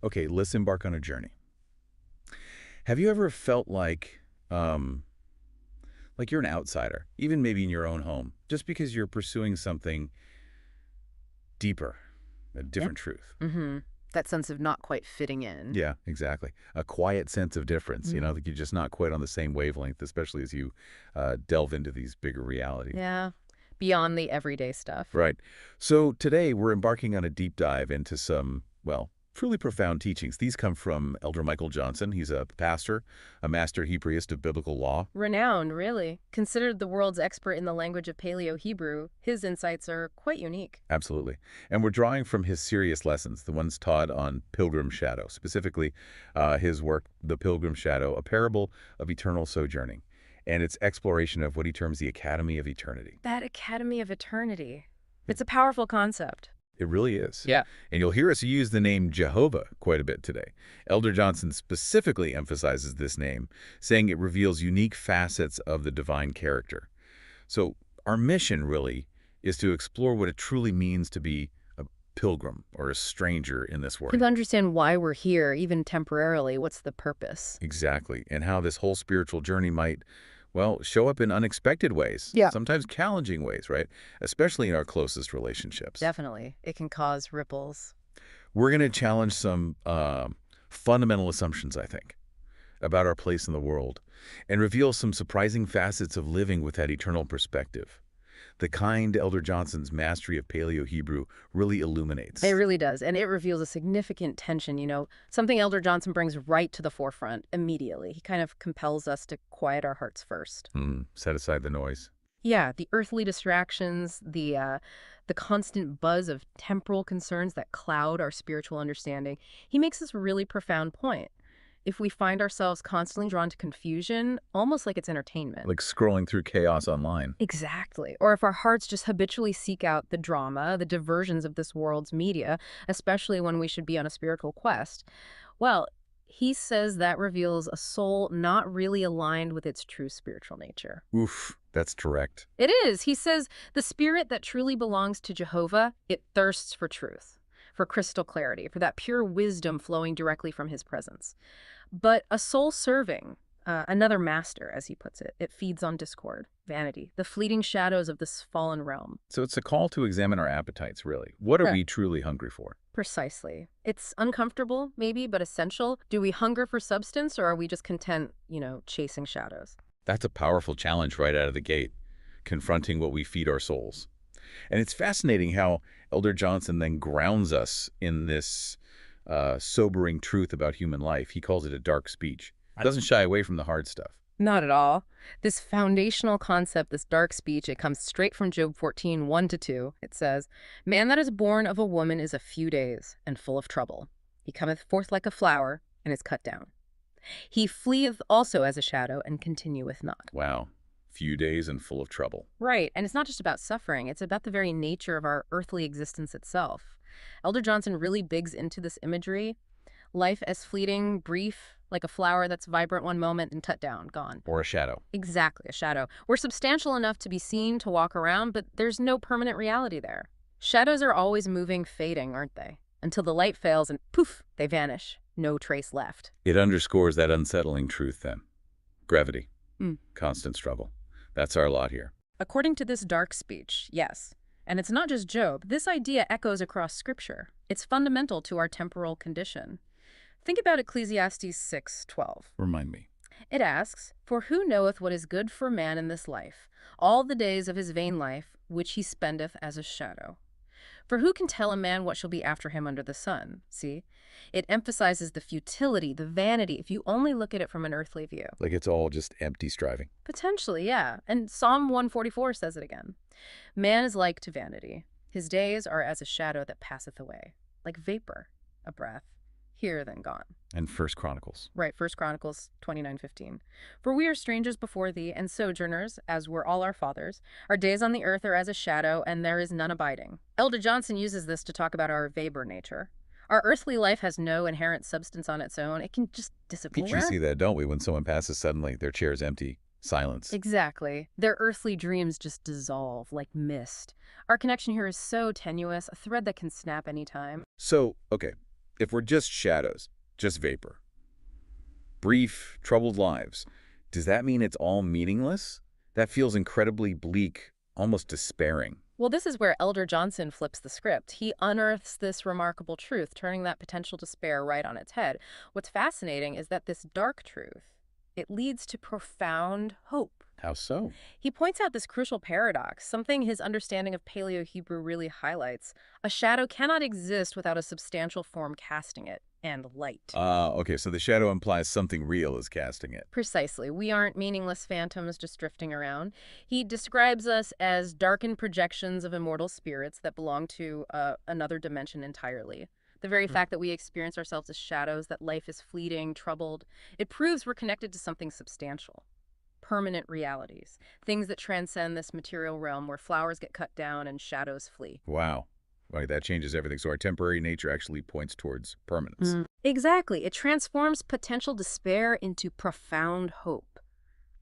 Okay, let's embark on a journey. Have you ever felt like you're an outsider, even maybe in your own home, just because you're pursuing something deeper, a Yep. different truth? Mm-hmm. That sense of not quite fitting in. Yeah, exactly. A quiet sense of difference, Mm. like you're just not quite on the same wavelength, especially as you delve into these bigger realities. Yeah. Beyond the everyday stuff. Right. So today we're embarking on a deep dive into some, well, truly profound teachings. These come from Elder Michael Johnson. He's a pastor, a master Hebraist of biblical law. Renowned, really. Considered the world's expert in the language of Paleo Hebrew, his insights are quite unique. Absolutely. And we're drawing from his serious lessons, the ones taught on Pilgrim Shadow, specifically his work, The Pilgrim Shadow, a parable of eternal sojourning, and its exploration of what he terms the Academy of Eternity. That Academy of Eternity. It's a powerful concept. It really is. Yeah. And you'll hear us use the name Jehovah quite a bit today. Elder Johnson specifically emphasizes this name, saying it reveals unique facets of the divine character. So our mission really is to explore what it truly means to be a pilgrim or a stranger in this world. To understand why we're here, even temporarily, what's the purpose? Exactly. And how this whole spiritual journey might, well, show up in unexpected ways, Yeah. sometimes challenging ways, right? Especially in our closest relationships. Definitely. It can cause ripples. We're going to challenge some fundamental assumptions, I think, about our place in the world and reveal some surprising facets of living with that eternal perspective. The kind Elder Johnson's mastery of Paleo Hebrew really illuminates. It really does. And it reveals a significant tension, something Elder Johnson brings right to the forefront immediately. He kind of compels us to quiet our hearts first. Set aside the noise. Yeah, the earthly distractions, the constant buzz of temporal concerns that cloud our spiritual understanding. He makes this really profound point. If we find ourselves constantly drawn to confusion, almost like it's entertainment. Like scrolling through chaos online. Exactly. Or if our hearts just habitually seek out the drama, the diversions of this world's media, especially when we should be on a spiritual quest, well, he says that reveals a soul not really aligned with its true spiritual nature. Oof, that's direct. It is. He says the spirit that truly belongs to Jehovah, it thirsts for truth, for crystal clarity, for that pure wisdom flowing directly from his presence. But a soul serving another master, as he puts it, it feeds on discord, vanity, the fleeting shadows of this fallen realm. So it's a call to examine our appetites, really. What are Correct. we truly hungry for? Precisely. It's uncomfortable, maybe, but essential. Do we hunger for substance, or are we just content, chasing shadows? That's a powerful challenge right out of the gate, confronting what we feed our souls. And it's fascinating how Elder Johnson then grounds us in this sobering truth about human life. He calls it a dark speech. It doesn't shy away from the hard stuff. Not at all. This foundational concept, this dark speech, it comes straight from Job 14, 1-2. It says, "Man that is born of a woman is a few days, and full of trouble. He cometh forth like a flower, and is cut down. He fleeth also as a shadow, and continueth not." Wow. Few days and full of trouble. Right, and it's not just about suffering, it's about the very nature of our earthly existence itself. Elder Johnson really digs into this imagery. Life as fleeting, brief, like a flower that's vibrant one moment and cut down, gone. Or a shadow. Exactly, a shadow. We're substantial enough to be seen, to walk around, but there's no permanent reality there. Shadows are always moving, fading, aren't they? Until the light fails and poof, they vanish. No trace left. It underscores that unsettling truth then. Gravity. Mm. Constant struggle. That's our lot here. According to this dark speech, yes. And it's not just Job. This idea echoes across Scripture. It's fundamental to our temporal condition. Think about Ecclesiastes 6:12. Remind me. It asks, "For who knoweth what is good for man in this life, all the days of his vain life, which he spendeth as a shadow? For who can tell a man what shall be after him under the sun?" See? It emphasizes the futility, the vanity, if you only look at it from an earthly view. Like it's all just empty striving. Potentially, yeah. And Psalm 144 says it again. "Man is like to vanity. His days are as a shadow that passeth away, like vapor, a breath, here then gone." And First Chronicles. Right, 1 Chronicles 29:15. "For we are strangers before thee, and sojourners, as were all our fathers. Our days on the earth are as a shadow, and there is none abiding." Elder Johnson uses this to talk about our vapor nature. Our earthly life has no inherent substance on its own. It can just disappear. We see that, don't we? When someone passes suddenly, their chair is empty. Silence. Exactly. Their earthly dreams just dissolve like mist. Our connection here is so tenuous, a thread that can snap anytime. So, okay, if we're just shadows, just vapor, brief, troubled lives, does that mean it's all meaningless? That feels incredibly bleak, almost despairing. Well, this is where Elder Johnson flips the script. He unearths this remarkable truth, turning that potential despair right on its head. What's fascinating is that this dark truth, it leads to profound hope. How so? He points out this crucial paradox, something his understanding of Paleo Hebrew really highlights. A shadow cannot exist without a substantial form casting it, and light. Okay, so the shadow implies something real is casting it. Precisely. We aren't meaningless phantoms just drifting around. He describes us as darkened projections of immortal spirits that belong to another dimension entirely. The very fact that we experience ourselves as shadows, that life is fleeting, troubled, it proves we're connected to something substantial. Permanent realities, things that transcend this material realm where flowers get cut down and shadows flee. Wow. Right, that changes everything. So our temporary nature actually points towards permanence. Exactly. It transforms potential despair into profound hope.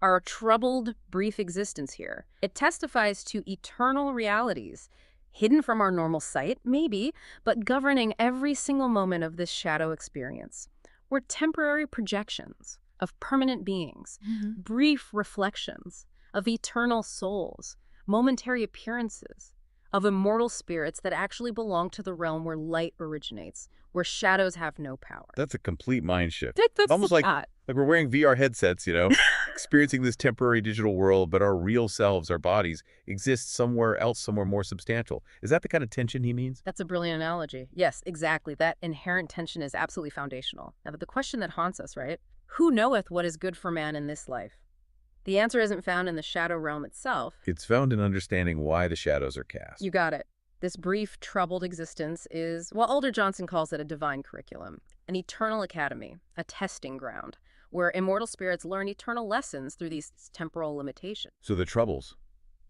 Our troubled, brief existence here, it testifies to eternal realities, hidden from our normal sight, maybe, but governing every single moment of this shadow experience. We're temporary projections of permanent beings, brief reflections of eternal souls, momentary appearances of immortal spirits that actually belong to the realm where light originates, where shadows have no power. That's a complete mind shift. That's Almost like that. we're wearing VR headsets, experiencing this temporary digital world, but our real selves, our bodies, exist somewhere else, somewhere more substantial. Is that the kind of tension he means? That's a brilliant analogy. Yes, exactly. That inherent tension is absolutely foundational. Now, but the question that haunts us, right? Who knoweth what is good for man in this life? The answer isn't found in the shadow realm itself. It's found in understanding why the shadows are cast. You got it. This brief, troubled existence is, well, Elder Johnson calls it a divine curriculum, an eternal academy, a testing ground, where immortal spirits learn eternal lessons through these temporal limitations. So the troubles,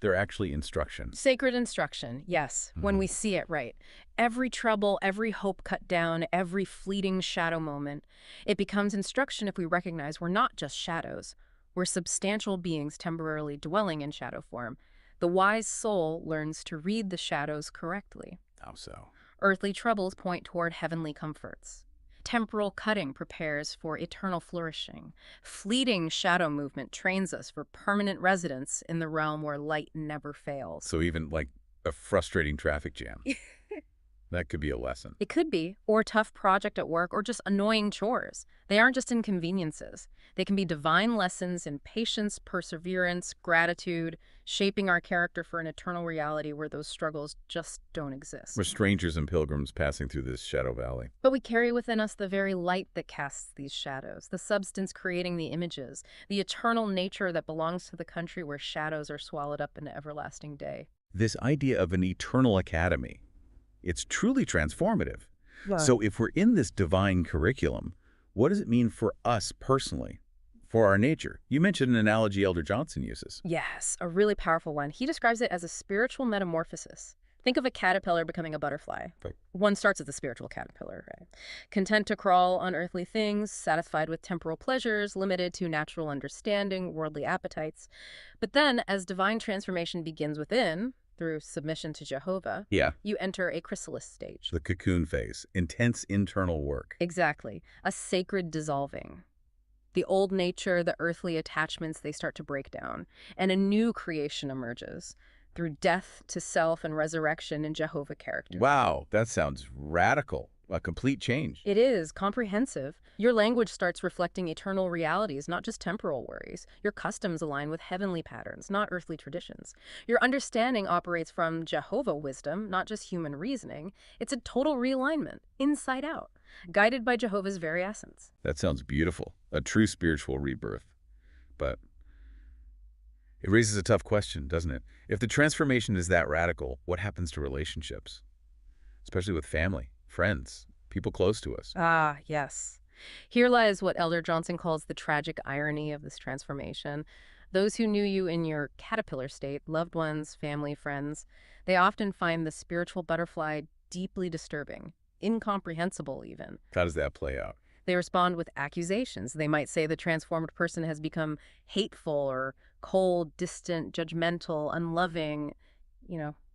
they're actually instruction. Sacred instruction, yes, when we see it right. Every trouble, every hope cut down, every fleeting shadow moment, it becomes instruction if we recognize we're not just shadows. We're substantial beings temporarily dwelling in shadow form. The wise soul learns to read the shadows correctly. How so? Earthly troubles point toward heavenly comforts. Temporal cutting prepares for eternal flourishing. Fleeting shadow movement trains us for permanent residence in the realm where light never fails. So even like a frustrating traffic jam, that could be a lesson. It could be, or a tough project at work, or just annoying chores. They aren't just inconveniences. They can be divine lessons in patience, perseverance, gratitude, shaping our character for an eternal reality where those struggles just don't exist. We're strangers and pilgrims passing through this shadow valley. But we carry within us the very light that casts these shadows, the substance creating the images, the eternal nature that belongs to the country where shadows are swallowed up in everlasting day. This idea of an eternal academy, it's truly transformative. Wow. So if we're in this divine curriculum, what does it mean for us personally, for our nature? You mentioned an analogy Elder Johnson uses. Yes, a really powerful one. He describes it as a spiritual metamorphosis. Think of a caterpillar becoming a butterfly. Right. One starts as a spiritual caterpillar, right? Content to crawl on earthly things, satisfied with temporal pleasures, limited to natural understanding, worldly appetites. But then, as divine transformation begins within, through submission to Jehovah, you enter a chrysalis stage. The cocoon phase, intense internal work. Exactly. A sacred dissolving. The old nature, the earthly attachments, they start to break down, and a new creation emerges through death to self and resurrection in Jehovah character. Wow, that sounds radical. A complete change. It is comprehensive. Your language starts reflecting eternal realities, not just temporal worries. Your customs align with heavenly patterns, not earthly traditions. Your understanding operates from Jehovah wisdom, not just human reasoning. It's a total realignment, inside out, guided by Jehovah's very essence. That sounds beautiful. A true spiritual rebirth. But it raises a tough question, doesn't it? If the transformation is that radical, what happens to relationships? Especially with family, friends, people close to us. Ah, yes. Here lies what Elder Johnson calls the tragic irony of this transformation. Those who knew you in your caterpillar state, loved ones, family, friends, they often find the spiritual butterfly deeply disturbing, incomprehensible even. How does that play out? They respond with accusations. They might say the transformed person has become hateful or cold, distant, judgmental, unloving.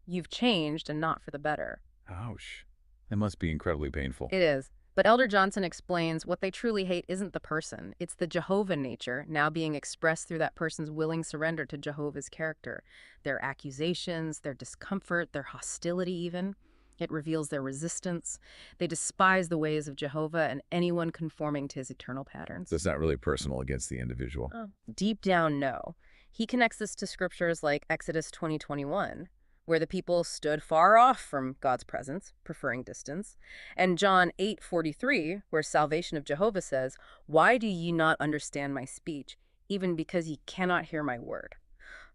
You've changed and not for the better. Ouch. That must be incredibly painful. It is. But Elder Johnson explains what they truly hate isn't the person. It's the Jehovah nature now being expressed through that person's willing surrender to Jehovah's character. Their accusations, their discomfort, their hostility even. It reveals their resistance. They despise the ways of Jehovah and anyone conforming to his eternal patterns. So it's not really personal against the individual. Oh. Deep down, no. He connects this to scriptures like Exodus 20:21, where the people stood far off from God's presence, preferring distance, and John 8:43, where salvation of Jehovah says, "Why do ye not understand my speech, even because ye cannot hear my word?"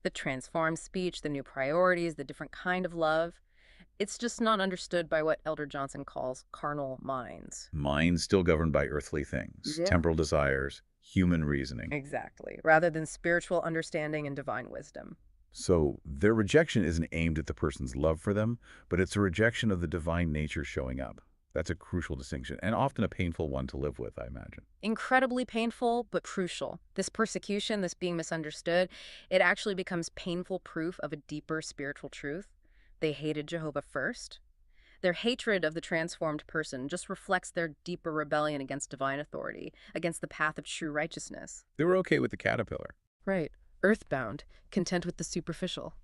The transformed speech, the new priorities, the different kind of love, it's just not understood by what Elder Johnson calls carnal minds. Minds still governed by earthly things, Yeah. temporal desires, human reasoning. Exactly, rather than spiritual understanding and divine wisdom. So their rejection isn't aimed at the person's love for them, but it's a rejection of the divine nature showing up. That's a crucial distinction, and often a painful one to live with, I imagine. Incredibly painful, but crucial. This persecution, this being misunderstood, it actually becomes painful proof of a deeper spiritual truth. They hated Jehovah first. Their hatred of the transformed person just reflects their deeper rebellion against divine authority, against the path of true righteousness. They were okay with the caterpillar. Right. Earthbound, content with the superficial.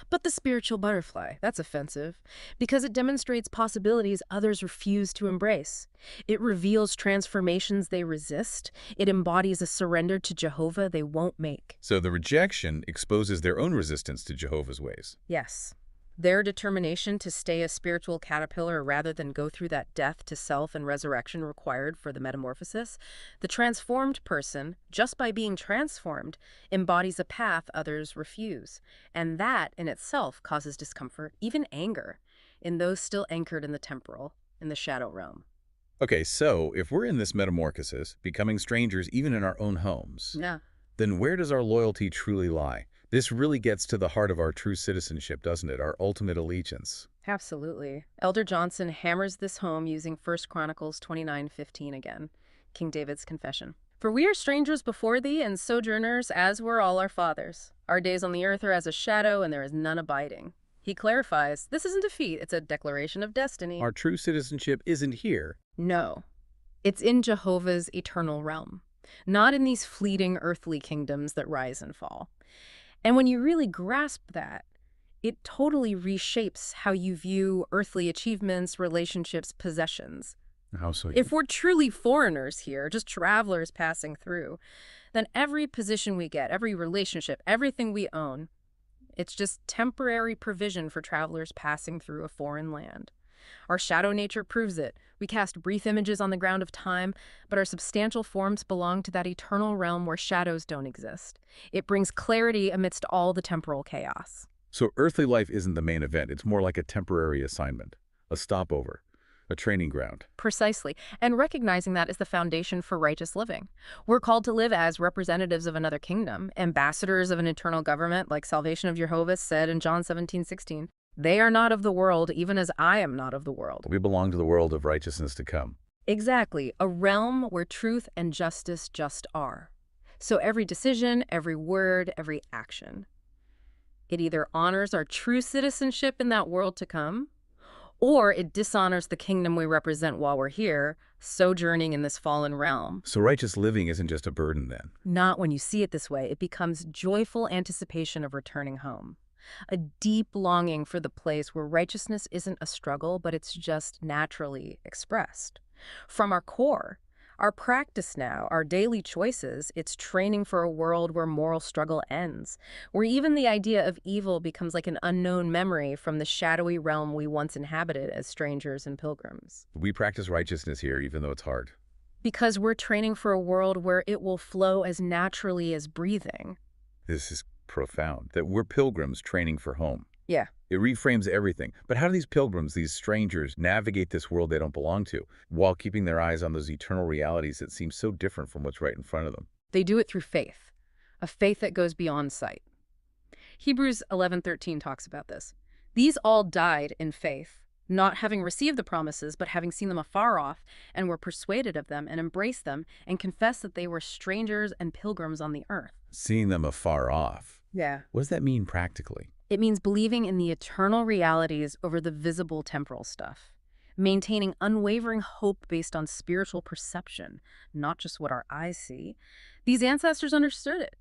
But the spiritual butterfly, that's offensive, because it demonstrates possibilities others refuse to embrace. It reveals transformations they resist. It embodies a surrender to Jehovah they won't make. So the rejection exposes their own resistance to Jehovah's ways. Yes. Their determination to stay a spiritual caterpillar rather than go through that death to self and resurrection required for the metamorphosis. The transformed person, just by being transformed, embodies a path others refuse. And that in itself causes discomfort, even anger, in those still anchored in the temporal, in the shadow realm. Okay, so if we're in this metamorphosis, becoming strangers even in our own homes, Yeah. then where does our loyalty truly lie? This really gets to the heart of our true citizenship, doesn't it? Our ultimate allegiance. Absolutely. Elder Johnson hammers this home using 1 Chronicles 29:15 again, King David's confession. "For we are strangers before thee, and sojourners, as were all our fathers. Our days on the earth are as a shadow, and there is none abiding." He clarifies, this isn't defeat, it's a declaration of destiny. Our true citizenship isn't here. No. It's in Jehovah's eternal realm, not in these fleeting earthly kingdoms that rise and fall. And when you really grasp that, it totally reshapes how you view earthly achievements, relationships, possessions. How so? If we're truly foreigners here, just travelers passing through, then every position we get, every relationship, everything we own, it's just temporary provision for travelers passing through a foreign land. Our shadow nature proves it. We cast brief images on the ground of time, but our substantial forms belong to that eternal realm where shadows don't exist. It brings clarity amidst all the temporal chaos. So earthly life isn't the main event. It's more like a temporary assignment, a stopover, a training ground. Precisely. And recognizing that is the foundation for righteous living. We're called to live as representatives of another kingdom, ambassadors of an eternal government, like Salvation of Jehovah said in John 17:16. They are not of the world, even as I am not of the world. We belong to the world of righteousness to come. Exactly, a realm where truth and justice just are. So every decision, every word, every action, it either honors our true citizenship in that world to come, or it dishonors the kingdom we represent while we're here, sojourning in this fallen realm. So righteous living isn't just a burden then. Not when you see it this way. It becomes joyful anticipation of returning home. A deep longing for the place where righteousness isn't a struggle, but it's just naturally expressed. From our core, our practice now, our daily choices, it's training for a world where moral struggle ends, where even the idea of evil becomes like an unknown memory from the shadowy realm we once inhabited as strangers and pilgrims. We practice righteousness here, even though it's hard. Because we're training for a world where it will flow as naturally as breathing. This is profound, that we're pilgrims training for home. Yeah. It reframes everything. But how do these pilgrims, these strangers, navigate this world they don't belong to, while keeping their eyes on those eternal realities that seem so different from what's right in front of them? They do it through faith, a faith that goes beyond sight. Hebrews 11:13 talks about this. These all died in faith, not having received the promises, but having seen them afar off, and were persuaded of them, and embraced them, and confessed that they were strangers and pilgrims on the earth. Seeing them afar off. Yeah. What does that mean practically? It means believing in the eternal realities over the visible temporal stuff. maintaining unwavering hope based on spiritual perception, not just what our eyes see. These ancestors understood it.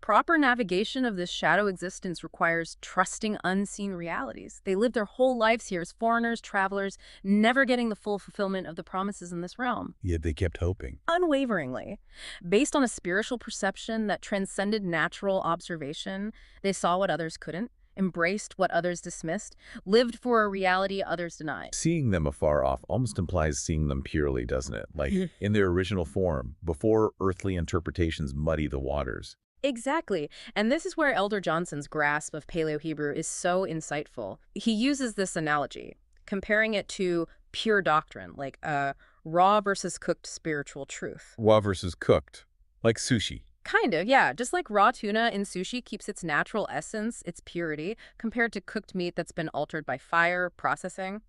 Proper navigation of this shadow existence requires trusting unseen realities. They lived their whole lives here as foreigners, travelers, never getting the full fulfillment of the promises in this realm. Yet they kept hoping. Unwaveringly. Based on a spiritual perception that transcended natural observation, they saw what others couldn't, embraced what others dismissed, lived for a reality others denied. Seeing them afar off almost implies seeing them purely, doesn't it? Like in their original form, before earthly interpretations muddy the waters. Exactly. And this is where Elder Johnson's grasp of Paleo Hebrew is so insightful. He uses this analogy, comparing it to pure doctrine, like a raw versus cooked spiritual truth. Raw versus cooked, like sushi. Kind of, yeah. Just like raw tuna in sushi keeps its natural essence, its purity, compared to cooked meat that's been altered by fire, processing.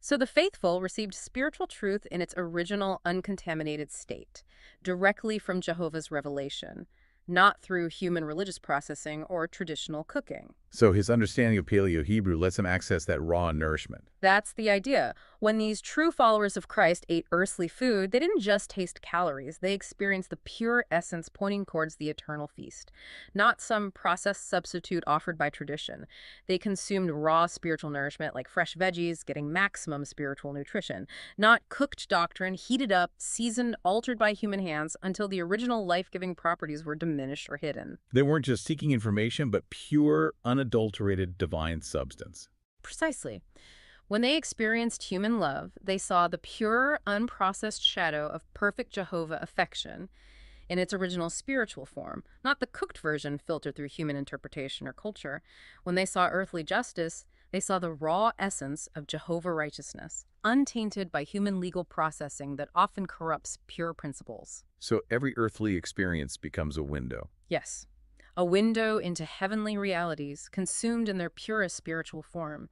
So the faithful received spiritual truth in its original uncontaminated state, directly from Jehovah's revelation, not through human religious processing or traditional cooking. So his understanding of Paleo Hebrew lets him access that raw nourishment. That's the idea. When these true followers of Christ ate earthly food, they didn't just taste calories. They experienced the pure essence pointing towards the eternal feast, not some processed substitute offered by tradition. They consumed raw spiritual nourishment like fresh veggies, getting maximum spiritual nutrition, not cooked doctrine, heated up, seasoned, altered by human hands until the original life-giving properties were diminished or hidden. They weren't just seeking information, but pure, unadulterated divine substance. Precisely. When they experienced human love, they saw the pure, unprocessed shadow of perfect Jehovah affection in its original spiritual form, not the cooked version filtered through human interpretation or culture. When they saw earthly justice, they saw the raw essence of Jehovah righteousness, untainted by human legal processing that often corrupts pure principles. So every earthly experience becomes a window. Yes, a window into heavenly realities consumed in their purest spiritual form.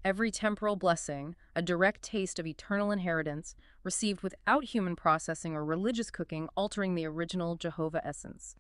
Every temporal blessing, a direct taste of eternal inheritance, received without human processing or religious cooking, altering the original Jehovah essence.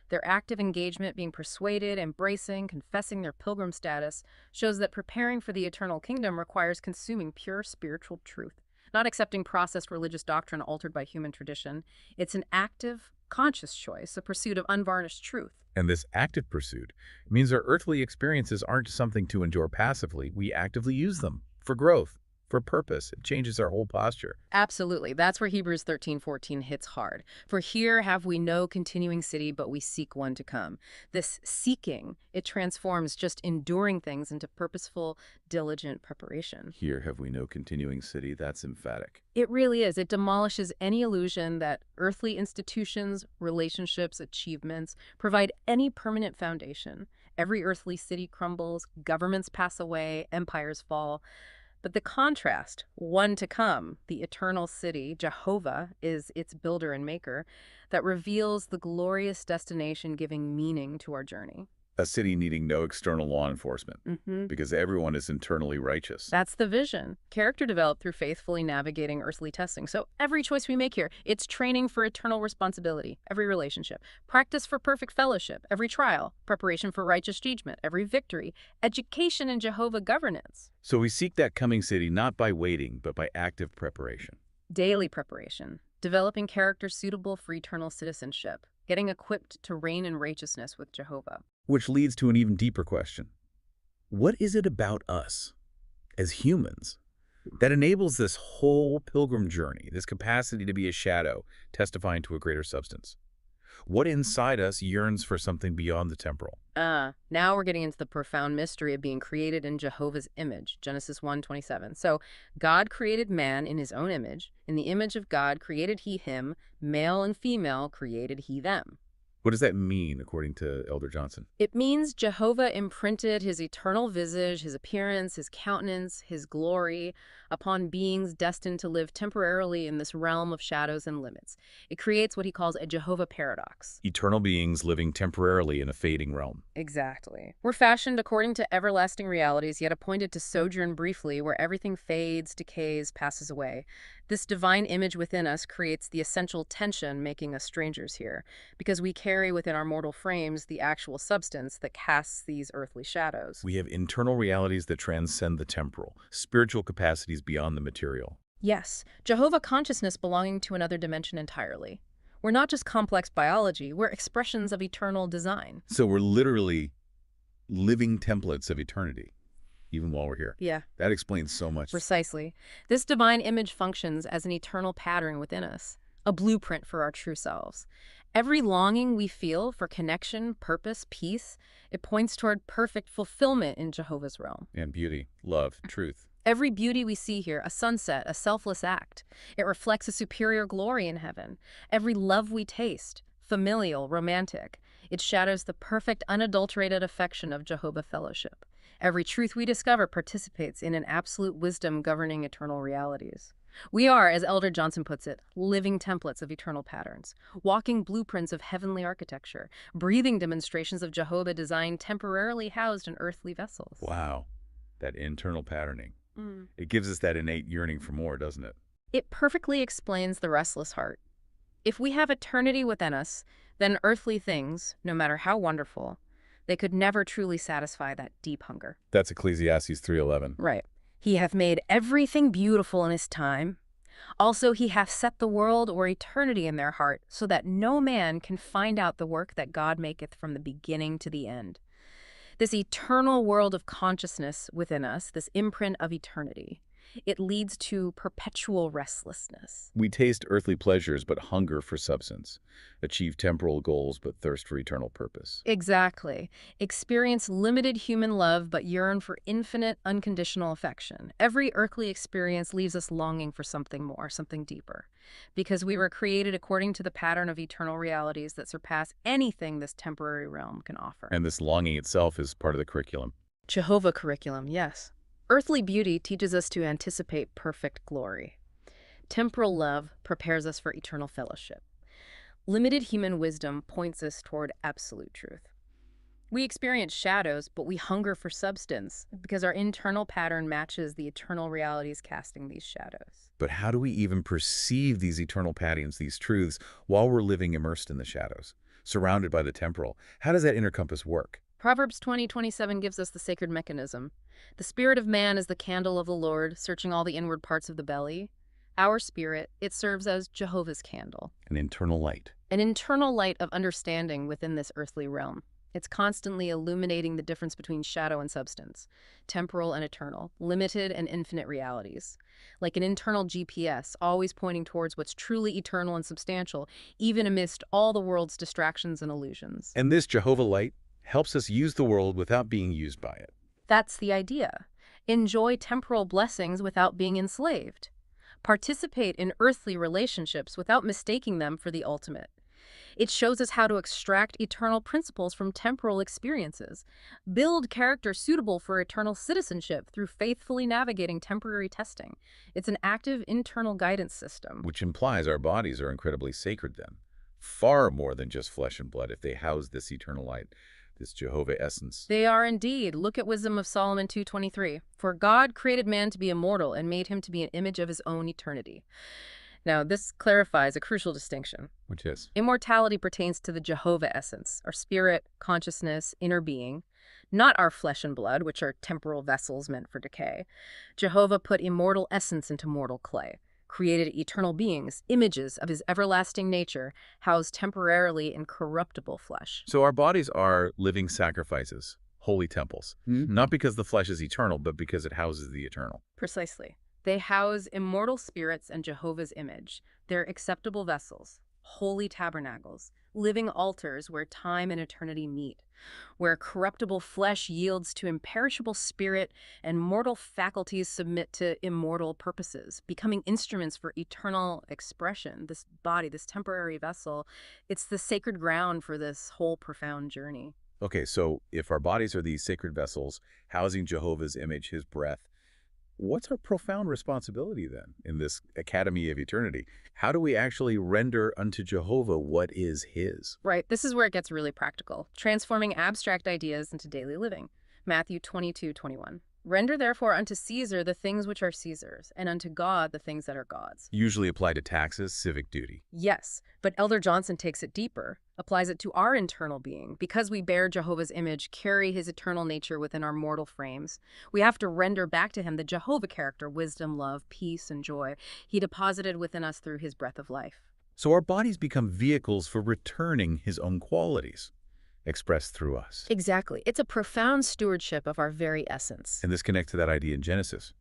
Their active engagement, being persuaded, embracing, confessing their pilgrim status, shows that preparing for the eternal kingdom requires consuming pure spiritual truth, not accepting processed religious doctrine altered by human tradition. It's an active, conscious choice, a pursuit of unvarnished truth. And this active pursuit means our earthly experiences aren't something to endure passively. We actively use them for growth, for purpose. It changes our whole posture. Absolutely. That's where Hebrews 13:14 hits hard. For here have we no continuing city, but we seek one to come. This seeking, it transforms just enduring things into purposeful, diligent preparation. Here have we no continuing city. That's emphatic. It really is. It demolishes any illusion that earthly institutions, relationships, achievements provide any permanent foundation. Every earthly city crumbles, governments pass away, empires fall. But the contrast, one to come, the eternal city, Jehovah, is its builder and maker, that reveals the glorious destination giving meaning to our journey. A city needing no external law enforcement Mm-hmm. because everyone is internally righteous. That's the vision. Character developed through faithfully navigating earthly testing. So every choice we make here, it's training for eternal responsibility, every relationship, practice for perfect fellowship, every trial, preparation for righteous judgment, every victory, education in Jehovah governance. So we seek that coming city not by waiting, but by active preparation. Daily preparation, developing character suitable for eternal citizenship, getting equipped to reign in righteousness with Jehovah. Which leads to an even deeper question. What is it about us as humans that enables this whole pilgrim journey, this capacity to be a shadow, testifying to a greater substance? What inside us yearns for something beyond the temporal? Now we're getting into the profound mystery of being created in Jehovah's image, Genesis 1:27. So God created man in his own image. In the image of God created he him, male and female created he them. What does that mean, according to Elder Johnson? It means Jehovah imprinted his eternal visage, his appearance, his countenance, his glory upon beings destined to live temporarily in this realm of shadows and limits. It creates what he calls a Jehovah paradox. Eternal beings living temporarily in a fading realm. Exactly. We're fashioned according to everlasting realities, yet appointed to sojourn briefly where everything fades, decays, passes away. This divine image within us creates the essential tension making us strangers here, because we carry within our mortal frames the actual substance that casts these earthly shadows. We have internal realities that transcend the temporal, spiritual capacities he's beyond the material. Yes, Jehovah consciousness belonging to another dimension entirely. We're not just complex biology, we're expressions of eternal design. So we're literally living templates of eternity, even while we're here. Yeah, That explains so much. precisely. This divine image functions as an eternal pattern within us, a blueprint for our true selves. Every longing we feel for connection, purpose, peace, it points toward perfect fulfillment in Jehovah's realm. And beauty, love, truth. Every beauty we see here, a sunset, a selfless act, it reflects a superior glory in heaven. Every love we taste, familial, romantic, it shadows the perfect, unadulterated affection of Jehovah fellowship. Every truth we discover participates in an absolute wisdom governing eternal realities. We are, as Elder Johnson puts it, living templates of eternal patterns, walking blueprints of heavenly architecture, breathing demonstrations of Jehovah design temporarily housed in earthly vessels. Wow, that internal patterning. It gives us that innate yearning for more, doesn't it? It perfectly explains the restless heart. If we have eternity within us, then earthly things, no matter how wonderful, they could never truly satisfy that deep hunger. That's Ecclesiastes 3:11. Right. He hath made everything beautiful in his time. Also he hath set the world or eternity in their heart, so that no man can find out the work that God maketh from the beginning to the end. This eternal world of consciousness within us, this imprint of eternity, it leads to perpetual restlessness. We taste earthly pleasures but hunger for substance, achieve temporal goals but thirst for eternal purpose. Exactly. Experience limited human love but yearn for infinite, unconditional affection. Every earthly experience leaves us longing for something more, something deeper. Because we were created according to the pattern of eternal realities that surpass anything this temporary realm can offer. And this longing itself is part of the curriculum. Jehovah curriculum, yes. Earthly beauty teaches us to anticipate perfect glory. Temporal love prepares us for eternal fellowship. Limited human wisdom points us toward absolute truth. We experience shadows, but we hunger for substance because our internal pattern matches the eternal realities casting these shadows. But how do we even perceive these eternal patterns, these truths, while we're living immersed in the shadows, surrounded by the temporal? How does that inner compass work? Proverbs 20:27 gives us the sacred mechanism. The spirit of man is the candle of the Lord, searching all the inward parts of the belly. Our spirit, it serves as Jehovah's candle. An internal light. An internal light of understanding within this earthly realm. It's constantly illuminating the difference between shadow and substance, temporal and eternal, limited and infinite realities. Like an internal GPS, always pointing towards what's truly eternal and substantial, even amidst all the world's distractions and illusions. And this Jehovah light helps us use the world without being used by it. That's the idea. Enjoy temporal blessings without being enslaved. Participate in earthly relationships without mistaking them for the ultimate. It shows us how to extract eternal principles from temporal experiences, build character suitable for eternal citizenship through faithfully navigating temporary testing. It's an active internal guidance system. Which implies our bodies are incredibly sacred then. Far more than just flesh and blood if they house this eternal light, this Jehovah essence. They are indeed. Look at Wisdom of Solomon 2:23. For God created man to be immortal and made him to be an image of his own eternity. Now, this clarifies a crucial distinction. Which is? Immortality pertains to the Jehovah essence, our spirit, consciousness, inner being, not our flesh and blood, which are temporal vessels meant for decay. Jehovah put immortal essence into mortal clay, created eternal beings, images of his everlasting nature, housed temporarily in corruptible flesh. So our bodies are living sacrifices, holy temples. Not because the flesh is eternal, but because it houses the eternal. Precisely. They house immortal spirits and Jehovah's image. They're acceptable vessels, holy tabernacles, living altars where time and eternity meet, where corruptible flesh yields to imperishable spirit and mortal faculties submit to immortal purposes, becoming instruments for eternal expression. This body, this temporary vessel, it's the sacred ground for this whole profound journey. Okay, so if our bodies are these sacred vessels, housing Jehovah's image, his breath, what's our profound responsibility then in this academy of eternity? How do we actually render unto Jehovah what is his? Right, this is where it gets really practical, transforming abstract ideas into daily living. Matthew 22:21. Render therefore unto Caesar the things which are Caesar's, and unto God the things that are God's. Usually applied to taxes, civic duty. Yes, but Elder Johnson takes it deeper, applies it to our internal being. Because we bear Jehovah's image, carry his eternal nature within our mortal frames, we have to render back to him the Jehovah character, wisdom, love, peace, and joy he deposited within us through his breath of life. So our bodies become vehicles for returning his own qualities, expressed through us. Exactly. It's a profound stewardship of our very essence. And this connects to that idea in Genesis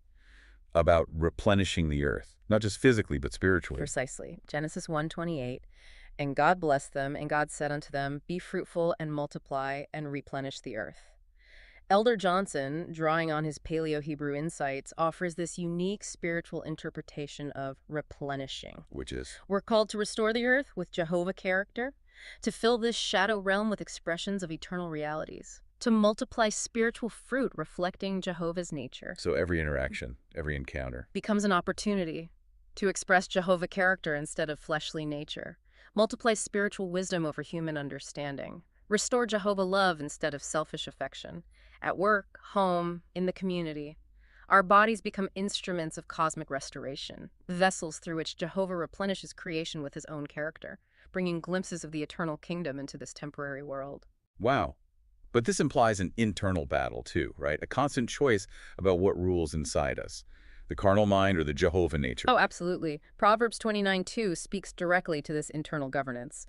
about replenishing the earth, not just physically, but spiritually. Precisely. Genesis 1:28. And God blessed them, and God said unto them, Be fruitful and multiply and replenish the earth. Elder Johnson, drawing on his Paleo Hebrew insights, offers this unique spiritual interpretation of replenishing. Which is? We're called to restore the earth with Jehovah character, to fill this shadow realm with expressions of eternal realities, to multiply spiritual fruit reflecting Jehovah's nature. So every interaction, every encounter Becomes an opportunity to express Jehovah character instead of fleshly nature. Multiply spiritual wisdom over human understanding. Restore Jehovah love instead of selfish affection. At work, home, in the community. Our bodies become instruments of cosmic restoration, vessels through which Jehovah replenishes creation with his own character, bringing glimpses of the eternal kingdom into this temporary world. Wow. But this implies an internal battle too, right? A constant choice about what rules inside us. The carnal mind or the Jehovah nature. Oh, absolutely. Proverbs 29:2 speaks directly to this internal governance.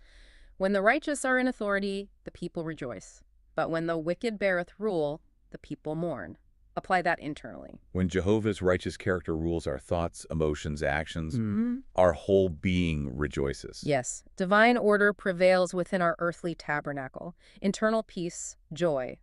When the righteous are in authority, the people rejoice. But when the wicked beareth rule, the people mourn. Apply that internally. When Jehovah's righteous character rules our thoughts, emotions, actions, our whole being rejoices. Yes, divine order prevails within our earthly tabernacle, internal peace, joy.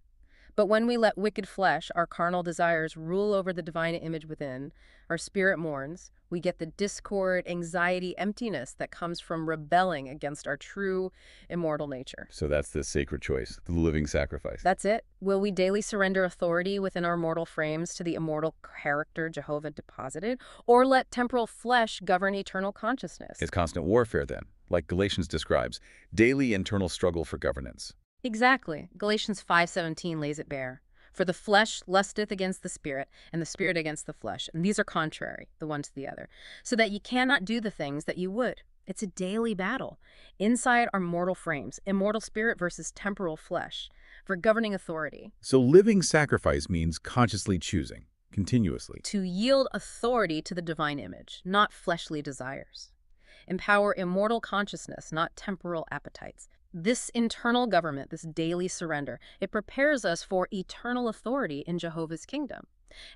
But when we let wicked flesh, our carnal desires, rule over the divine image within, our spirit mourns, we get the discord, anxiety, emptiness that comes from rebelling against our true, immortal nature. So that's the sacred choice, the living sacrifice. That's it. Will we daily surrender authority within our mortal frames to the immortal character Jehovah deposited, or let temporal flesh govern eternal consciousness? It's constant warfare then, like Galatians describes, daily internal struggle for governance. Exactly. Galatians 5:17 lays it bare. For the flesh lusteth against the spirit, and the spirit against the flesh. And these are contrary, the one to the other, so that ye cannot do the things that you would. It's a daily battle. Inside our mortal frames, immortal spirit versus temporal flesh, for governing authority. So living sacrifice means consciously choosing, continuously. To yield authority to the divine image, not fleshly desires. Empower immortal consciousness, not temporal appetites. This internal government, this daily surrender, it prepares us for eternal authority in Jehovah's kingdom.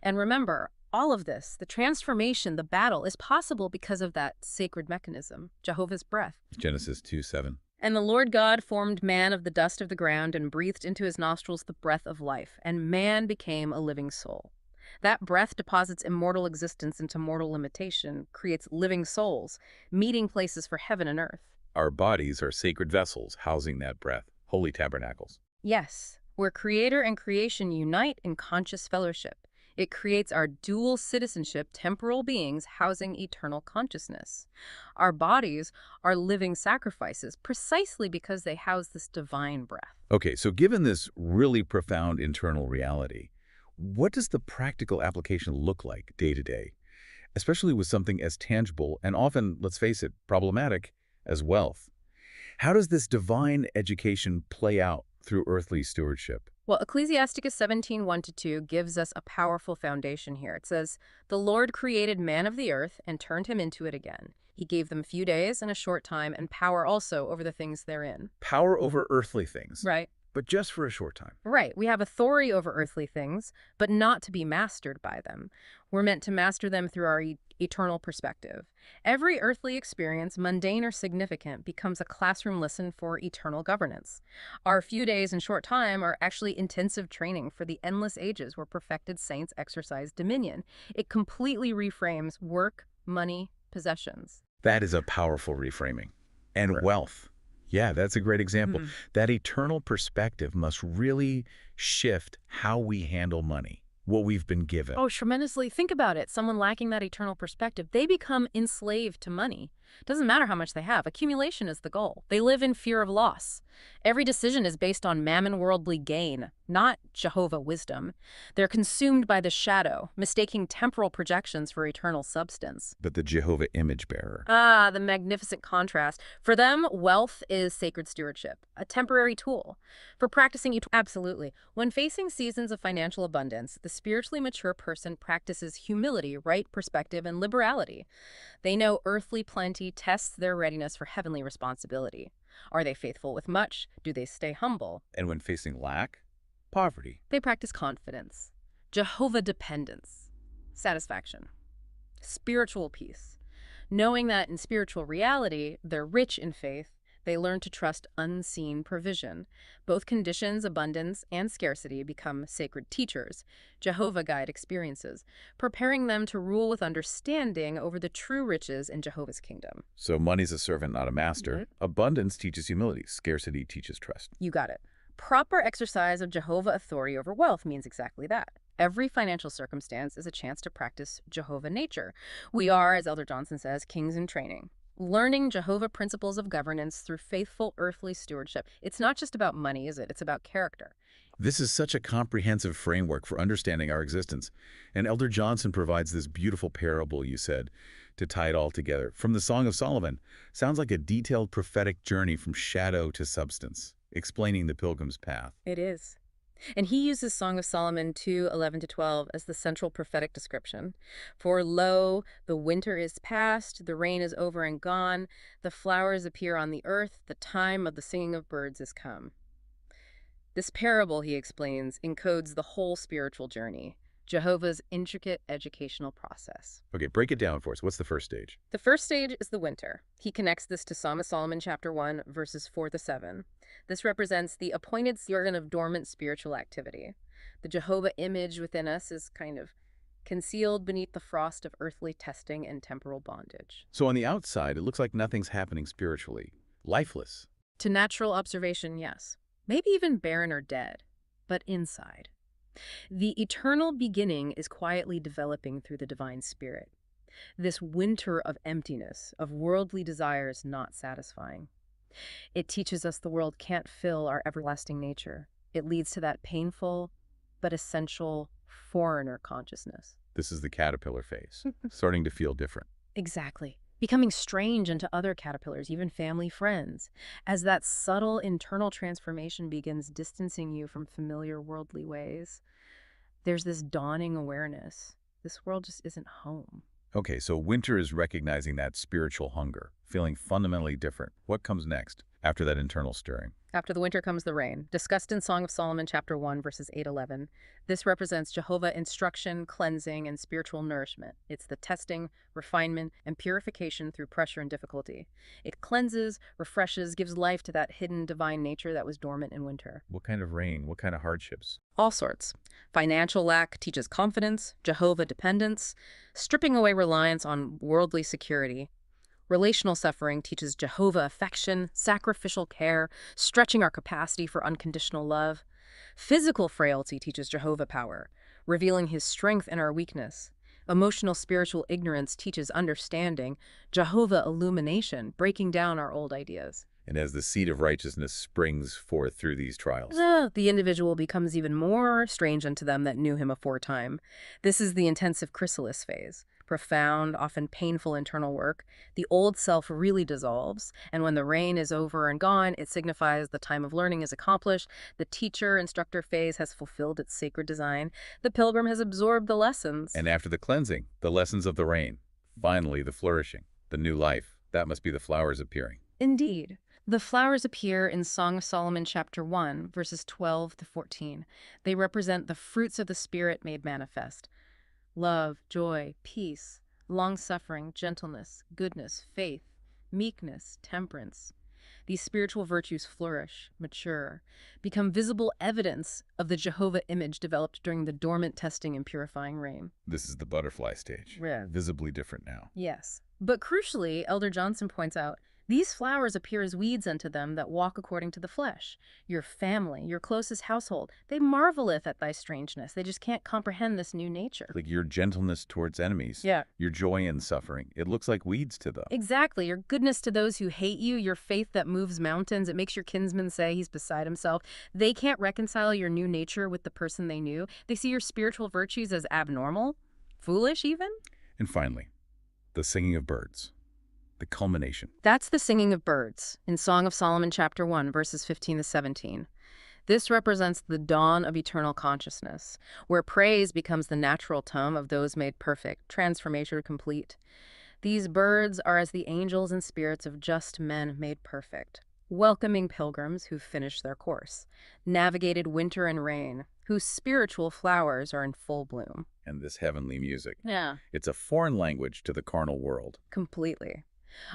And remember, all of this, the transformation, the battle, is possible because of that sacred mechanism, Jehovah's breath. Genesis 2:7. And the Lord God formed man of the dust of the ground and breathed into his nostrils the breath of life, and man became a living soul. That breath deposits immortal existence into mortal limitation, creates living souls, meeting places for heaven and earth. Our bodies are sacred vessels housing that breath, holy tabernacles. Yes, where creator and creation unite in conscious fellowship. It creates our dual citizenship, temporal beings housing eternal consciousness. Our bodies are living sacrifices precisely because they house this divine breath. Okay, so given this really profound internal reality, what does the practical application look like day to day, especially with something as tangible and often, let's face it, problematic as wealth? How does this divine education play out through earthly stewardship? Well, Ecclesiasticus 17:1-2 gives us a powerful foundation here. It says, The Lord created man of the earth and turned him into it again. He gave them few days and a short time, and power also over the things therein. Power over earthly things. Right. But just for a short time. Right. We have authority over earthly things, but not to be mastered by them. We're meant to master them through our eternal perspective. Every earthly experience, mundane or significant, becomes a classroom lesson for eternal governance. Our few days and short time are actually intensive training for the endless ages where perfected saints exercise dominion. It completely reframes work, money, possessions. That is a powerful reframing. And Right. wealth. Yeah, that's a great example. That eternal perspective must really shift how we handle money, what we've been given. Oh, tremendously. Think about it. Someone lacking that eternal perspective, they become enslaved to money. Doesn't matter how much they have, accumulation is the goal. They live in fear of loss. Every decision is based on mammon worldly gain, not Jehovah wisdom. They're consumed by the shadow, mistaking temporal projections for eternal substance. But the Jehovah image bearer. Ah, the magnificent contrast. For them, wealth is sacred stewardship, a temporary tool. For practicing absolutely. When facing seasons of financial abundance, the spiritually mature person practices humility, right perspective, and liberality. They know earthly plenty tests their readiness for heavenly responsibility. Are they faithful with much? Do they stay humble? And when facing lack, poverty. They practice confidence, Jehovah dependence, satisfaction, spiritual peace. Knowing that in spiritual reality, they're rich in faith, they learn to trust unseen provision. Both conditions, abundance and scarcity, become sacred teachers, Jehovah guide experiences, preparing them to rule with understanding over the true riches in Jehovah's kingdom. So money's a servant, not a master. Mm-hmm. Abundance teaches humility. Scarcity teaches trust. You got it. Proper exercise of Jehovah authority over wealth means exactly that. Every financial circumstance is a chance to practice Jehovah nature. We are, as Elder Johnson says, kings in training. Learning Jehovah principles of governance through faithful earthly stewardship. It's not just about money, is it? It's about character. This is such a comprehensive framework for understanding our existence. And Elder Johnson provides this beautiful parable, you said, to tie it all together. From the Song of Solomon, sounds like a detailed prophetic journey from shadow to substance, explaining the pilgrim's path. It is. And he uses Song of Solomon 2:11-12 as the central prophetic description. For lo, the winter is past, the rain is over and gone, the flowers appear on the earth, the time of the singing of birds is come. This parable, he explains, encodes the whole spiritual journey, Jehovah's intricate educational process. Okay, break it down for us. What's the first stage? The first stage is the winter. He connects this to Song of Solomon chapter 1, verses 4-7. This represents the appointed season of dormant spiritual activity. The Jehovah image within us is kind of concealed beneath the frost of earthly testing and temporal bondage. So on the outside, it looks like nothing's happening spiritually. Lifeless. To natural observation, yes. Maybe even barren or dead. But inside, the eternal beginning is quietly developing through the divine spirit. This winter of emptiness, of worldly desires not satisfying. It teaches us the world can't fill our everlasting nature. It leads to that painful but essential foreigner consciousness. This is the caterpillar phase, starting to feel different. Exactly. Becoming strange unto other caterpillars, even family friends, as that subtle internal transformation begins distancing you from familiar worldly ways. There's this dawning awareness. This world just isn't home. Okay, so winter is recognizing that spiritual hunger, feeling fundamentally different. What comes next after that internal stirring? After the winter comes the rain, discussed in Song of Solomon chapter 1, verses 8-11. This represents Jehovah instruction, cleansing, and spiritual nourishment. It's the testing, refinement, and purification through pressure and difficulty. It cleanses, refreshes, gives life to that hidden divine nature that was dormant in winter. What kind of rain? What kind of hardships? All sorts. Financial lack teaches confidence, Jehovah dependence, stripping away reliance on worldly security. Relational suffering teaches Jehovah affection, sacrificial care, stretching our capacity for unconditional love. Physical frailty teaches Jehovah power, revealing his strength in our weakness. Emotional spiritual ignorance teaches understanding, Jehovah illumination, breaking down our old ideas. And as the seed of righteousness springs forth through these trials. The individual becomes even more strange unto them that knew him aforetime. This is the intensive chrysalis phase. Profound, often painful internal work. The old self really dissolves, and when the rain is over and gone, it signifies the time of learning is accomplished, the teacher-instructor phase has fulfilled its sacred design, the pilgrim has absorbed the lessons. And after the cleansing, the lessons of the rain. Finally, the flourishing, the new life. That must be the flowers appearing. Indeed. The flowers appear in Song of Solomon chapter 1, verses 12-14. They represent the fruits of the Spirit made manifest. Love, joy, peace, long-suffering, gentleness, goodness, faith, meekness, temperance. These spiritual virtues flourish, mature, become visible evidence of the Jehovah image developed during the dormant testing and purifying rain. This is the butterfly stage. Yeah. Visibly different now. Yes. But crucially, Elder Johnson points out, These flowers appear as weeds unto them that walk according to the flesh. Your family, your closest household, they marveleth at thy strangeness. They just can't comprehend this new nature. Like your gentleness towards enemies, Yeah. your joy in suffering. It looks like weeds to them. Exactly. Your goodness to those who hate you, your faith that moves mountains. It makes your kinsman say he's beside himself. They can't reconcile your new nature with the person they knew. They see your spiritual virtues as abnormal, foolish even. And finally, the singing of birds. The culmination. That's the singing of birds in Song of Solomon chapter 1, verses 15 to 17. This represents the dawn of eternal consciousness, where praise becomes the natural tone of those made perfect, transformation complete. These birds are as the angels and spirits of just men made perfect, welcoming pilgrims who've finished their course, navigated winter and rain, whose spiritual flowers are in full bloom. And this heavenly music. Yeah. It's a foreign language to the carnal world. Completely.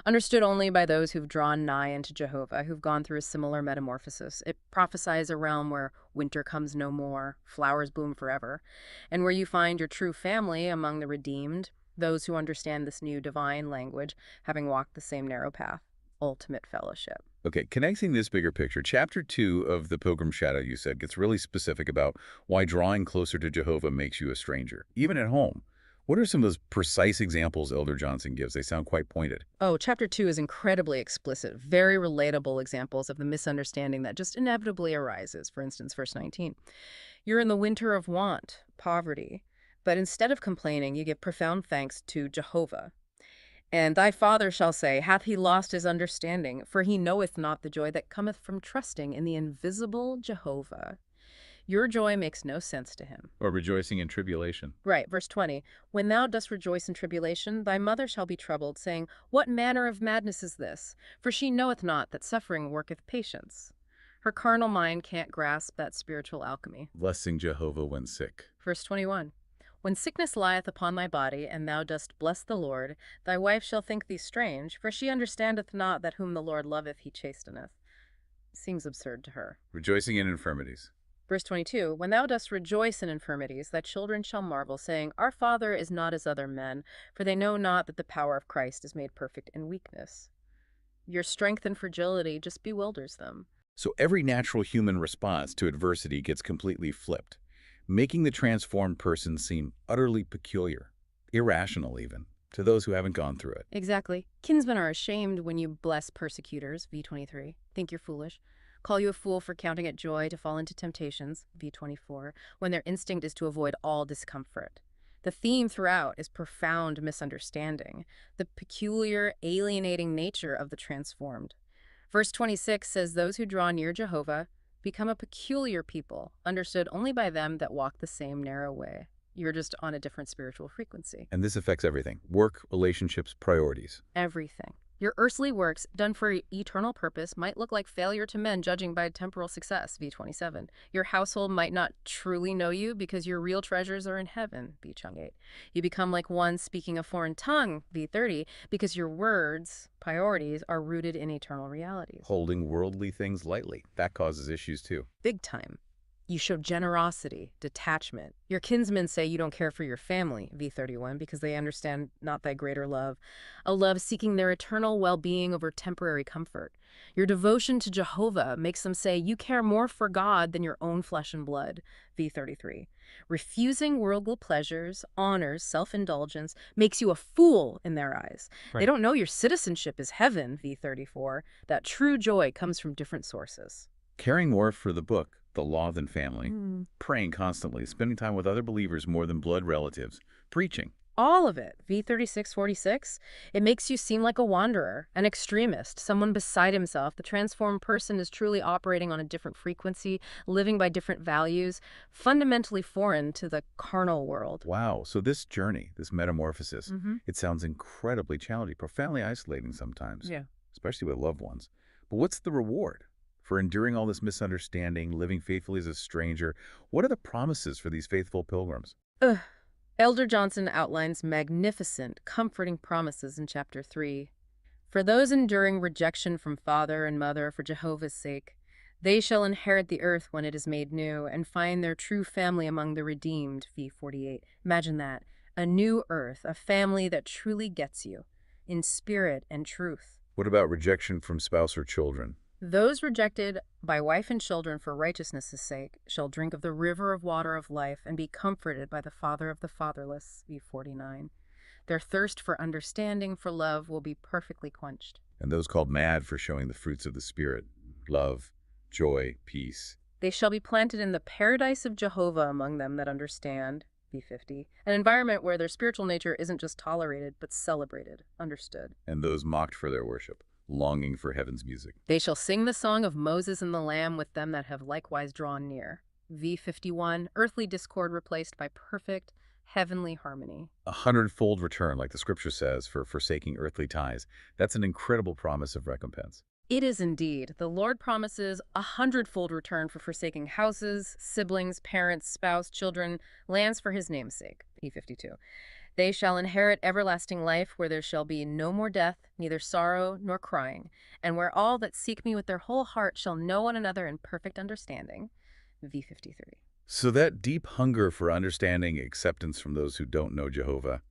Understood only by those who've drawn nigh unto Jehovah, who've gone through a similar metamorphosis. It prophesies a realm where winter comes no more, flowers bloom forever, and where you find your true family among the redeemed, those who understand this new divine language, having walked the same narrow path, ultimate fellowship. Okay, connecting this bigger picture, chapter 2 of The Pilgrim's Shadow, you said, gets really specific about why drawing closer to Jehovah makes you a stranger, even at home. What are some of those precise examples Elder Johnson gives? They sound quite pointed. Oh, chapter 2 is incredibly explicit, very relatable examples of the misunderstanding that just inevitably arises. For instance, verse 19. You're in the winter of want, poverty, but instead of complaining, you give profound thanks to Jehovah. And thy father shall say, hath he lost his understanding? For he knoweth not the joy that cometh from trusting in the invisible Jehovah. Your joy makes no sense to him. Or rejoicing in tribulation. Right, verse 20. When thou dost rejoice in tribulation, thy mother shall be troubled, saying, what manner of madness is this? For she knoweth not that suffering worketh patience. Her carnal mind can't grasp that spiritual alchemy. Blessing Jehovah when sick. Verse 21. When sickness lieth upon thy body, and thou dost bless the Lord, thy wife shall think thee strange, for she understandeth not that whom the Lord loveth he chasteneth. Seems absurd to her. Rejoicing in infirmities. Verse 22, when thou dost rejoice in infirmities, thy children shall marvel, saying, our father is not as other men, for they know not that the power of Christ is made perfect in weakness. Your strength and fragility just bewilders them. So every natural human response to adversity gets completely flipped, making the transformed person seem utterly peculiar, irrational even, to those who haven't gone through it. Exactly. Kinsmen are ashamed when you bless persecutors, V23. Think you're foolish. Call you a fool for counting it joy to fall into temptations, V24, when their instinct is to avoid all discomfort. The theme throughout is profound misunderstanding, the peculiar, alienating nature of the transformed. Verse 26 says, those who draw near Jehovah become a peculiar people, understood only by them that walk the same narrow way. You're just on a different spiritual frequency. And this affects everything. Work, relationships, priorities. Everything. Your earthly works, done for eternal purpose, might look like failure to men judging by temporal success, V27. Your household might not truly know you because your real treasures are in heaven, V28. You become like one speaking a foreign tongue, V30, because your words, priorities, are rooted in eternal realities. Holding worldly things lightly. That causes issues too. Big time. You show generosity, detachment. Your kinsmen say you don't care for your family, V31, because they understand not thy greater love, a love seeking their eternal well-being over temporary comfort. Your devotion to Jehovah makes them say you care more for God than your own flesh and blood, V33. Refusing worldly pleasures, honors, self-indulgence makes you a fool in their eyes. Right. They don't know your citizenship is heaven, V34. That true joy comes from different sources. Caring more for the book, the law than family, praying constantly, spending time with other believers more than blood relatives, preaching. All of it, V3646, it makes you seem like a wanderer, an extremist, someone beside himself. The transformed person is truly operating on a different frequency, living by different values, fundamentally foreign to the carnal world. Wow, so this journey, this metamorphosis, it sounds incredibly challenging, profoundly isolating sometimes, especially with loved ones. But what's the reward for enduring all this misunderstanding, living faithfully as a stranger? What are the promises for these faithful pilgrims? Elder Johnson outlines magnificent, comforting promises in chapter 3. For those enduring rejection from father and mother for Jehovah's sake, they shall inherit the earth when it is made new and find their true family among the redeemed, V48. Imagine that. A new earth, a family that truly gets you, in spirit and truth. What about rejection from spouse or children? Those rejected by wife and children for righteousness' sake shall drink of the river of water of life and be comforted by the Father of the fatherless. V49. Their thirst for understanding, for love, will be perfectly quenched. And those called mad for showing the fruits of the Spirit, love, joy, peace. They shall be planted in the paradise of Jehovah among them that understand. B50. An environment where their spiritual nature isn't just tolerated, but celebrated, understood. And those mocked for their worship, longing for heaven's music. They shall sing the song of Moses and the Lamb with them that have likewise drawn near. V51. Earthly discord replaced by perfect heavenly harmony. 100-fold return, like the scripture says, for forsaking earthly ties. That's an incredible promise of recompense. It is indeed. The Lord promises 100-fold return for forsaking houses, siblings, parents, spouse, children, lands for his name's sake. E52. They shall inherit everlasting life, where there shall be no more death, neither sorrow nor crying, and where all that seek me with their whole heart shall know one another in perfect understanding. V53. So that deep hunger for understanding, acceptance from those who don't know Jehovah,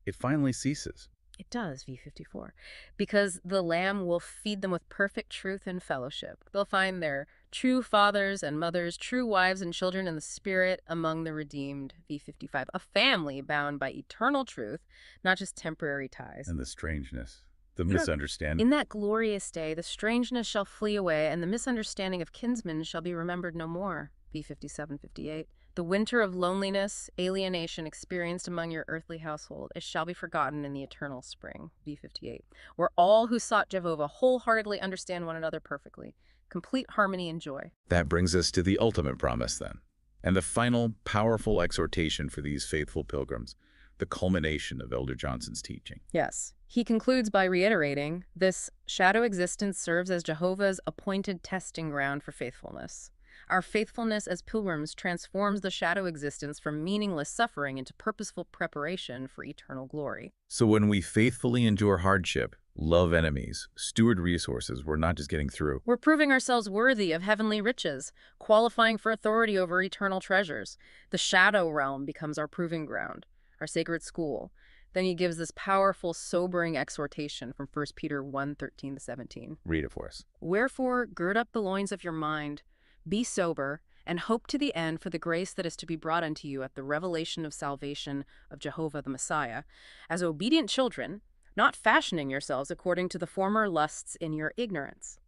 it finally ceases. It does, V54, because the Lamb will feed them with perfect truth and fellowship. They'll find their true fathers and mothers, true wives and children in the Spirit among the redeemed. V55, a family bound by eternal truth, not just temporary ties. And the strangeness, the misunderstanding. In that glorious day, the strangeness shall flee away, and the misunderstanding of kinsmen shall be remembered no more. V57, 58. The winter of loneliness, alienation experienced among your earthly household, it shall be forgotten in the eternal spring. V58. Where all who sought Jehovah wholeheartedly understand one another perfectly. Complete harmony and joy. That brings us to the ultimate promise then, and the final powerful exhortation for these faithful pilgrims, the culmination of Elder Johnson's teaching. Yes. He concludes by reiterating, this shadow existence serves as Jehovah's appointed testing ground for faithfulness. Our faithfulness as pilgrims transforms the shadow existence from meaningless suffering into purposeful preparation for eternal glory. So when we faithfully endure hardship, love enemies, steward resources, we're not just getting through. We're proving ourselves worthy of heavenly riches, qualifying for authority over eternal treasures. The shadow realm becomes our proving ground, our sacred school. Then he gives this powerful, sobering exhortation from 1 Peter 1:13-17. Read it for us. Wherefore, gird up the loins of your mind, be sober, and hope to the end for the grace that is to be brought unto you at the revelation of salvation of Jehovah the Messiah, as obedient children, not fashioning yourselves according to the former lusts in your ignorance.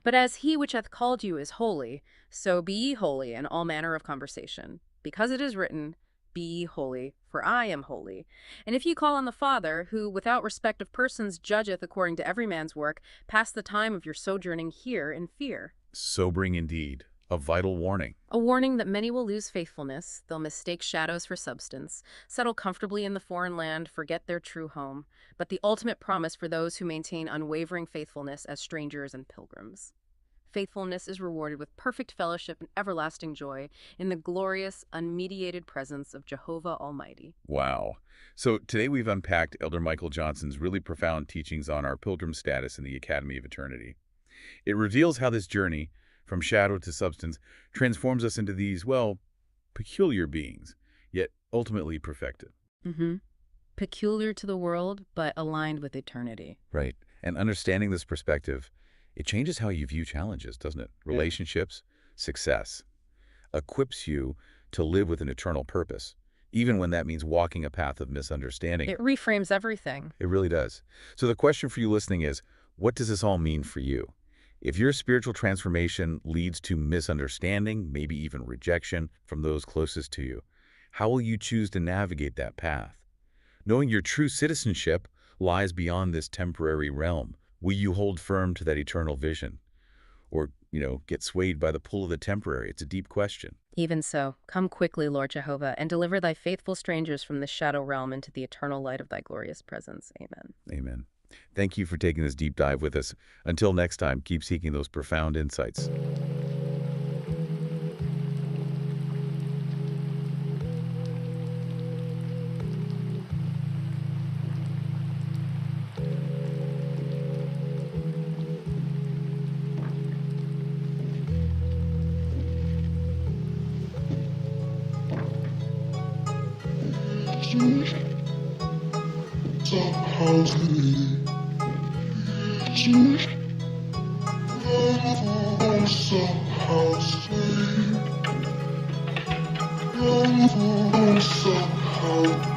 But as he which hath called you is holy, so be ye holy in all manner of conversation. Because it is written, Be ye holy, for I am holy. And if ye call on the Father, who without respect of persons judgeth according to every man's work, pass the time of your sojourning here in fear. Sobering indeed. A vital warning. A warning that many will lose faithfulness, they'll mistake shadows for substance, settle comfortably in the foreign land, forget their true home, but the ultimate promise for those who maintain unwavering faithfulness as strangers and pilgrims. Faithfulness is rewarded with perfect fellowship and everlasting joy in the glorious, unmediated presence of Jehovah Almighty. Wow. So today we've unpacked Elder Michael Johnson's really profound teachings on our pilgrim status in the Academy of Eternity. It reveals how this journey, from shadow to substance, transforms us into these, well, peculiar beings, yet ultimately perfected. Peculiar to the world, but aligned with eternity. Right. And understanding this perspective, it changes how you view challenges, doesn't it? Relationships, success. Equips you to live with an eternal purpose, even when that means walking a path of misunderstanding. It reframes everything. It really does. So the question for you listening is, what does this all mean for you? If your spiritual transformation leads to misunderstanding, maybe even rejection from those closest to you, how will you choose to navigate that path? Knowing your true citizenship lies beyond this temporary realm, will you hold firm to that eternal vision? Or, get swayed by the pull of the temporary? It's a deep question. Even so, come quickly, Lord Jehovah, and deliver thy faithful strangers from the shadow realm into the eternal light of thy glorious presence. Amen. Amen. Thank you for taking this deep dive with us. Until next time, keep seeking those profound insights. Top house. somehow